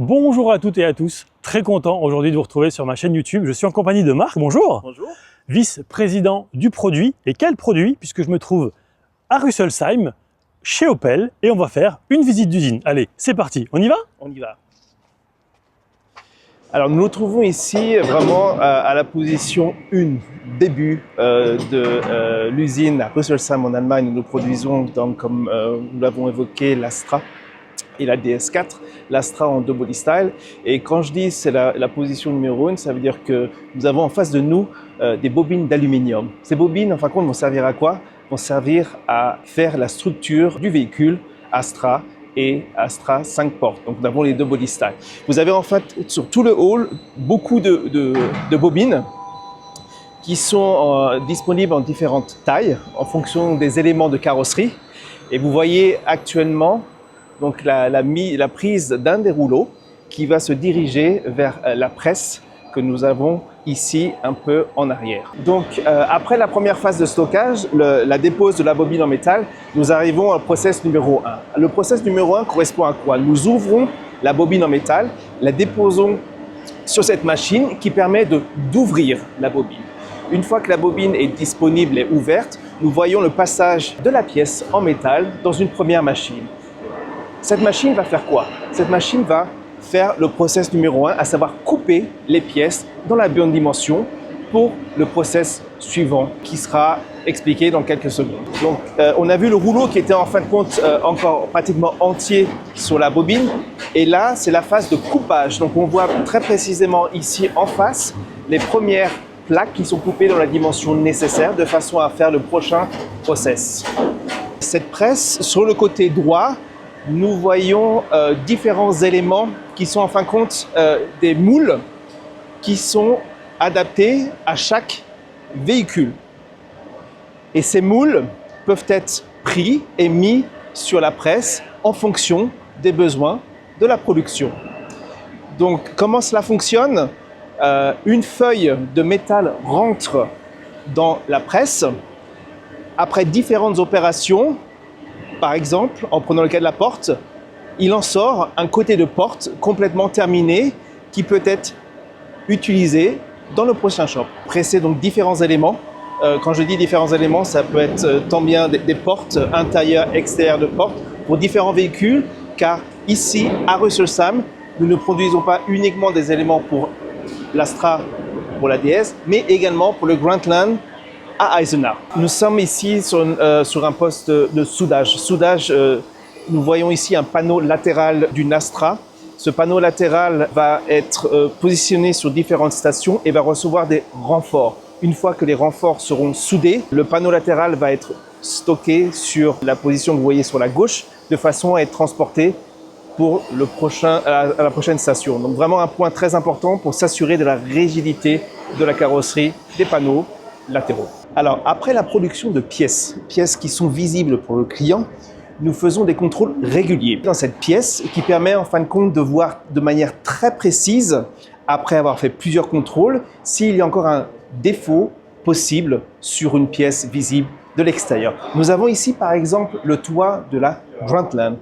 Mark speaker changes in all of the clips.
Speaker 1: Bonjour à toutes et à tous, très content aujourd'hui de vous retrouver sur ma chaîne YouTube. Je suis en compagnie de Marc, bonjour.
Speaker 2: Bonjour.
Speaker 1: Vice-président du produit. Et quel produit? Puisque je me trouve à Rüsselsheim, chez Opel, et on va faire une visite d'usine. Allez, c'est parti, on y va?
Speaker 2: On y va. Alors nous nous trouvons ici vraiment à la position 1, début de l'usine à Rüsselsheim en Allemagne où nous produisons, donc, comme nous l'avons évoqué, l'Astra et la DS4, l'Astra en deux body style. Et quand je dis c'est la position numéro 1, ça veut dire que nous avons en face de nous des bobines d'aluminium. Ces bobines, en fin de compte, vont servir à quoi? Vont servir à faire la structure du véhicule Astra et Astra 5 portes. Donc nous avons les deux body style. Vous avez en fait sur tout le hall beaucoup de bobines qui sont disponibles en différentes tailles en fonction des éléments de carrosserie. Et vous voyez actuellement donc la prise d'un des rouleaux qui va se diriger vers la presse que nous avons ici un peu en arrière. Donc après la première phase de stockage, la dépose de la bobine en métal, nous arrivons au process numéro 1. Le process numéro 1 correspond à quoi? Nous ouvrons la bobine en métal, la déposons sur cette machine qui permet d'ouvrir la bobine. Une fois que la bobine est disponible et ouverte, nous voyons le passage de la pièce en métal dans une première machine. Cette machine va faire quoi? Cette machine va faire le process numéro 1, à savoir couper les pièces dans la bonne dimension pour le process suivant qui sera expliqué dans quelques secondes. Donc on a vu le rouleau qui était en fin de compte encore pratiquement entier sur la bobine, et là c'est la phase de coupage. Donc on voit très précisément ici en face les premières plaques qui sont coupées dans la dimension nécessaire de façon à faire le prochain process. Cette presse, sur le côté droit, nous voyons différents éléments qui sont en fin de compte des moules qui sont adaptés à chaque véhicule. Et ces moules peuvent être pris et mis sur la presse en fonction des besoins de la production. Donc comment cela fonctionne? Une feuille de métal rentre dans la presse. Après différentes opérations, par exemple, en prenant le cas de la porte, il en sort un côté de porte complètement terminé qui peut être utilisé dans le prochain shop. Presser donc différents éléments. Quand je dis différents éléments, ça peut être tant bien des portes intérieures, extérieures de portes pour différents véhicules, car ici, à Rüsselsheim, nous ne produisons pas uniquement des éléments pour l'Astra, pour la DS, mais également pour le Grandland à Eisenach. Nous sommes ici sur un poste de soudage. Nous voyons ici un panneau latéral d'une Astra. Ce panneau latéral va être positionné sur différentes stations et va recevoir des renforts. Une fois que les renforts seront soudés, le panneau latéral va être stocké sur la position que vous voyez sur la gauche, de façon à être transporté pour à la prochaine station. Donc vraiment un point très important pour s'assurer de la rigidité de la carrosserie des panneaux latéraux. Alors, après la production de pièces qui sont visibles pour le client, nous faisons des contrôles réguliers dans cette pièce qui permet en fin de compte de voir de manière très précise, après avoir fait plusieurs contrôles, s'il y a encore un défaut possible sur une pièce visible de l'extérieur. Nous avons ici par exemple le toit de la Grandland.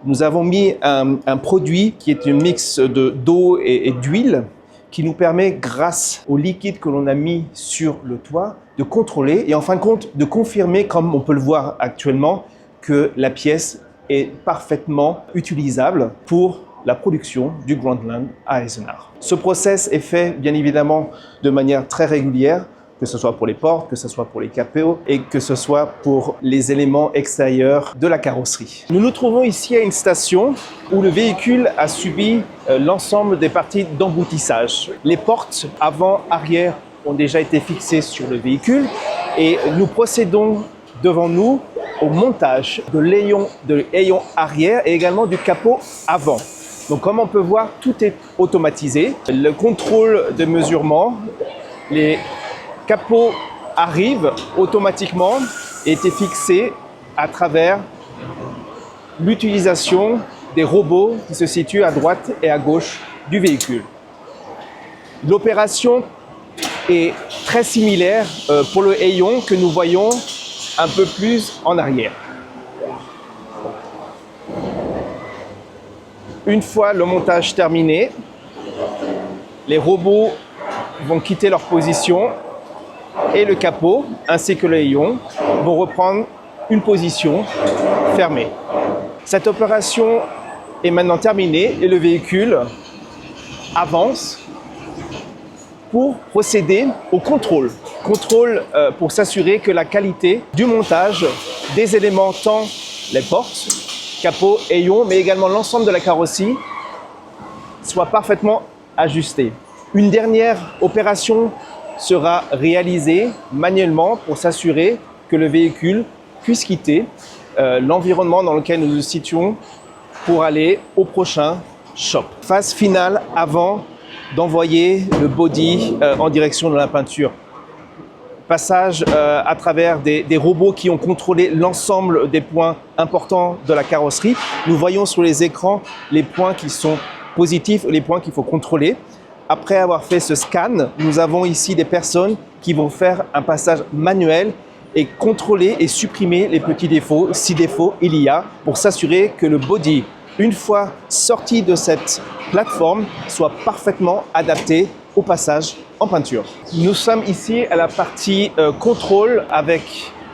Speaker 2: Nous avons mis un produit qui est un mix d'eau et d'huile qui nous permet, grâce au liquide que l'on a mis sur le toit, de contrôler et en fin de compte de confirmer, comme on peut le voir actuellement, que la pièce est parfaitement utilisable pour la production du Grandland à Eisenach. Ce process est fait bien évidemment de manière très régulière, que ce soit pour les portes, que ce soit pour les capots et que ce soit pour les éléments extérieurs de la carrosserie. Nous nous trouvons ici à une station où le véhicule a subi l'ensemble des parties d'emboutissage. Les portes avant-arrière ont déjà été fixées sur le véhicule et nous procédons devant nous au montage de l'ayon arrière et également du capot avant. Donc comme on peut voir, tout est automatisé. Le contrôle de mesurement, les capots arrivent automatiquement et étaient fixés à travers l'utilisation des robots qui se situent à droite et à gauche du véhicule. L'opération est très similaire pour le hayon que nous voyons un peu plus en arrière. Une fois le montage terminé, les robots vont quitter leur position et le capot ainsi que le hayon vont reprendre une position fermée. Cette opération est maintenant terminée et le véhicule avance pour procéder au contrôle. Contrôle pour s'assurer que la qualité du montage des éléments, tant les portes, capot, hayon, mais également l'ensemble de la carrosserie, soit parfaitement ajustée. Une dernière opération sera réalisée manuellement pour s'assurer que le véhicule puisse quitter l'environnement dans lequel nous nous situons pour aller au prochain shop. Phase finale avant d'envoyer le body en direction de la peinture. Passage à travers des robots qui ont contrôlé l'ensemble des points importants de la carrosserie. Nous voyons sur les écrans les points qui sont positifs et les points qu'il faut contrôler. Après avoir fait ce scan, nous avons ici des personnes qui vont faire un passage manuel et contrôler et supprimer les petits défauts, si défauts il y a, pour s'assurer que le body, une fois sorti de cette plateforme, soit parfaitement adapté au passage en peinture. Nous sommes ici à la partie contrôle avec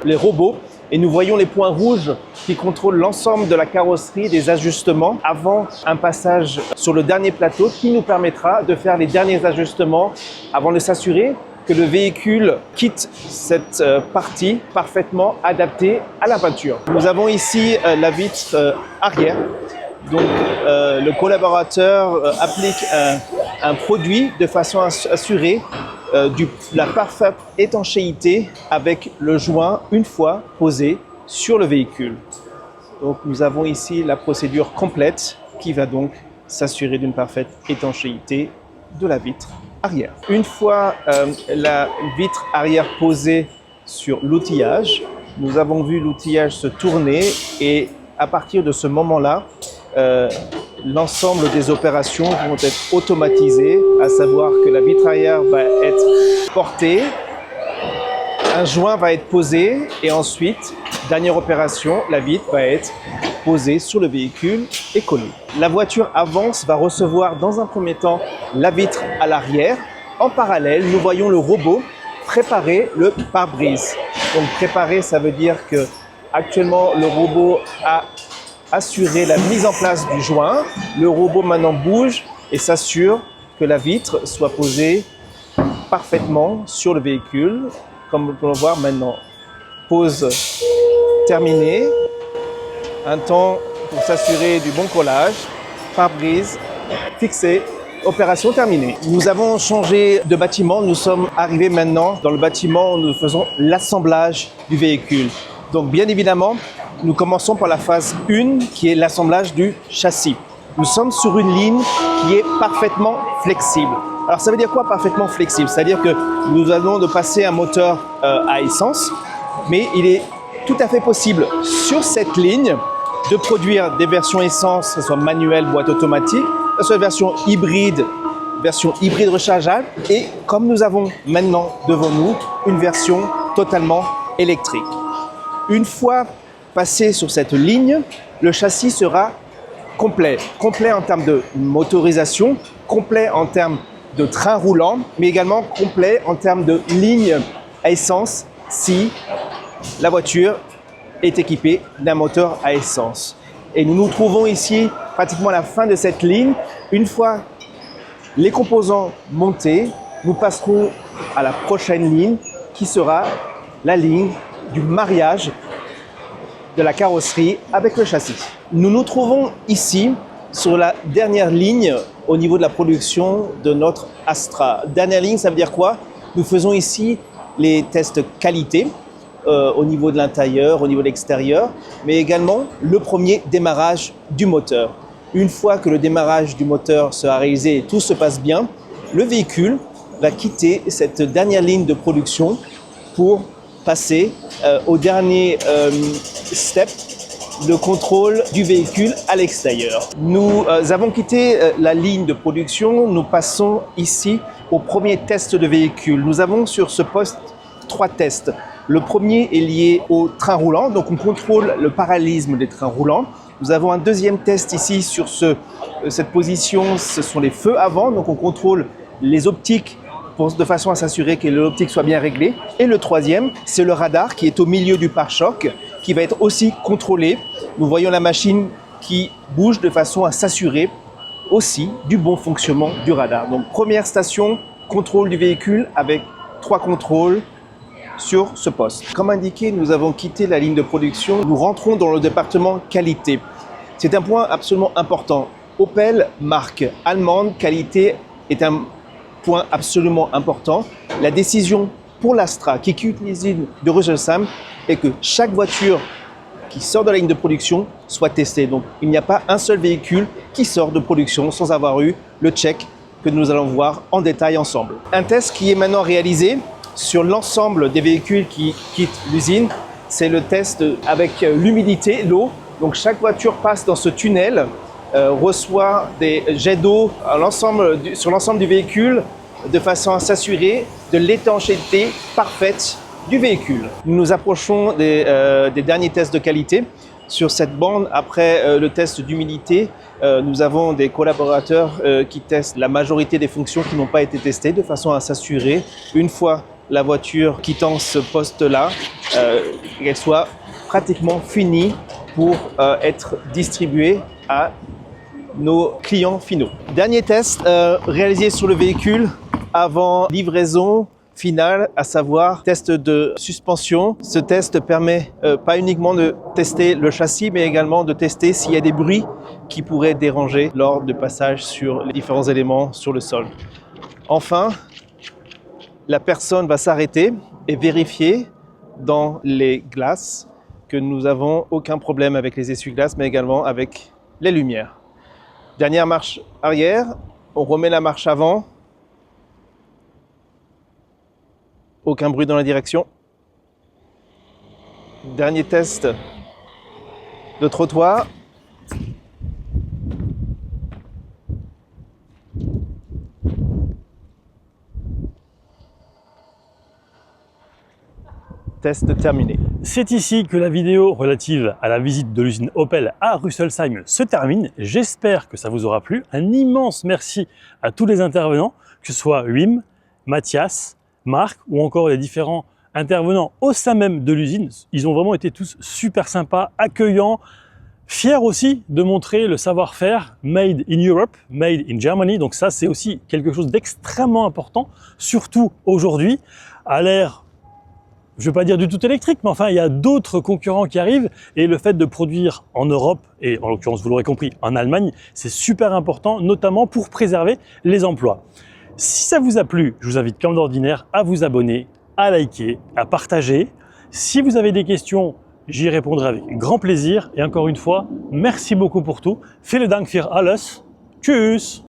Speaker 2: les robots et nous voyons les points rouges qui contrôlent l'ensemble de la carrosserie, des ajustements avant un passage sur le dernier plateau qui nous permettra de faire les derniers ajustements avant de s'assurer que le véhicule quitte cette partie parfaitement adaptée à la peinture. Nous avons ici la vitre arrière. Donc le collaborateur applique un produit de façon à assurer la parfaite étanchéité avec le joint une fois posé sur le véhicule. Donc nous avons ici la procédure complète qui va donc s'assurer d'une parfaite étanchéité de la vitre arrière. Une fois la vitre arrière posée sur l'outillage, nous avons vu l'outillage se tourner et à partir de ce moment-là, l'ensemble des opérations vont être automatisées, à savoir que la vitre arrière va être portée, un joint va être posé et ensuite, dernière opération, la vitre va être posée sur le véhicule et collée. La voiture avance, va recevoir dans un premier temps la vitre à l'arrière. En parallèle, nous voyons le robot préparer le pare-brise. Donc préparer, ça veut dire que actuellement le robot a assuré la mise en place du joint. Le robot maintenant bouge et s'assure que la vitre soit posée parfaitement sur le véhicule. Comme vous pouvez le voir maintenant, pose terminée. Un temps pour s'assurer du bon collage, pare-brise fixé, opération terminée. Nous avons changé de bâtiment, nous sommes arrivés maintenant dans le bâtiment où nous faisons l'assemblage du véhicule. Donc bien évidemment, nous commençons par la phase 1 qui est l'assemblage du châssis. Nous sommes sur une ligne qui est parfaitement flexible. Alors ça veut dire quoi parfaitement flexible? C'est-à-dire que nous allons de passer un moteur à essence, mais il est tout à fait possible sur cette ligne de produire des versions essence, que ce soit manuelle, boîte automatique, que ce soit version hybride rechargeable et comme nous avons maintenant devant nous une version totalement électrique. Une fois passé sur cette ligne, le châssis sera complet. Complet en termes de motorisation, complet en termes de train roulant, mais également complet en termes de ligne à essence si la voiture est équipée d'un moteur à essence. Et nous nous trouvons ici pratiquement à la fin de cette ligne. Une fois les composants montés, nous passerons à la prochaine ligne qui sera la ligne du mariage de la carrosserie avec le châssis. Nous nous trouvons ici sur la dernière ligne au niveau de la production de notre Astra. Dernière ligne, ça veut dire quoi? Nous faisons ici les tests qualité au niveau de l'intérieur, au niveau de l'extérieur, mais également le premier démarrage du moteur. Une fois que le démarrage du moteur sera réalisé et tout se passe bien, le véhicule va quitter cette dernière ligne de production pour passer au dernier step, le contrôle du véhicule à l'extérieur. Nous avons quitté la ligne de production, nous passons ici au premier test de véhicule. Nous avons sur ce poste 3 tests. Le premier est lié au train roulant, donc on contrôle le parallélisme des trains roulants. Nous avons un deuxième test ici sur cette position, ce sont les feux avant, donc on contrôle les optiques de façon à s'assurer que l'optique soit bien réglée. Et le troisième, c'est le radar qui est au milieu du pare-choc, qui va être aussi contrôlé. Nous voyons la machine qui bouge de façon à s'assurer aussi du bon fonctionnement du radar. Donc première station, contrôle du véhicule avec 3 contrôles sur ce poste. Comme indiqué, nous avons quitté la ligne de production. Nous rentrons dans le département qualité. C'est un point absolument important. Opel, marque allemande, qualité est un point absolument important. La décision pour l'Astra, qui quitte l'usine de Rüsselsheim, est que chaque voiture qui sort de la ligne de production soit testée. Donc il n'y a pas un seul véhicule qui sort de production sans avoir eu le check que nous allons voir en détail ensemble. Un test qui est maintenant réalisé sur l'ensemble des véhicules qui quittent l'usine, c'est le test avec l'humidité, l'eau. Donc chaque voiture passe dans ce tunnel, reçoit des jets d'eau sur l'ensemble du véhicule de façon à s'assurer de l'étanchéité parfaite du véhicule. Nous nous approchons des derniers tests de qualité. Sur cette bande, après le test d'humidité, nous avons des collaborateurs qui testent la majorité des fonctions qui n'ont pas été testées de façon à s'assurer, une fois la voiture quittant ce poste-là, qu'elle soit pratiquement finie pour être distribuée à nos clients finaux. Dernier test réalisé sur le véhicule avant livraison finale, à savoir test de suspension. Ce test permet pas uniquement de tester le châssis, mais également de tester s'il y a des bruits qui pourraient déranger lors du passage sur les différents éléments sur le sol. Enfin, la personne va s'arrêter et vérifier dans les glaces que nous n'avons aucun problème avec les essuie-glaces, mais également avec les lumières. Dernière marche arrière, on remet la marche avant. Aucun bruit dans la direction. Dernier test de trottoir. Test terminé.
Speaker 1: C'est ici que la vidéo relative à la visite de l'usine Opel à Rüsselsheim se termine. J'espère que ça vous aura plu. Un immense merci à tous les intervenants, que ce soit Wim, Mathias, Marc ou encore les différents intervenants au sein même de l'usine. Ils ont vraiment été tous super sympas, accueillants, fiers aussi de montrer le savoir-faire made in Europe, made in Germany. Donc ça, c'est aussi quelque chose d'extrêmement important, surtout aujourd'hui, à l'ère, je ne veux pas dire du tout électrique, mais enfin, il y a d'autres concurrents qui arrivent et le fait de produire en Europe, et en l'occurrence, vous l'aurez compris, en Allemagne, c'est super important, notamment pour préserver les emplois. Si ça vous a plu, je vous invite comme d'ordinaire à vous abonner, à liker, à partager. Si vous avez des questions, j'y répondrai avec grand plaisir. Et encore une fois, merci beaucoup pour tout. Vielen Dank für alles. Tschüss.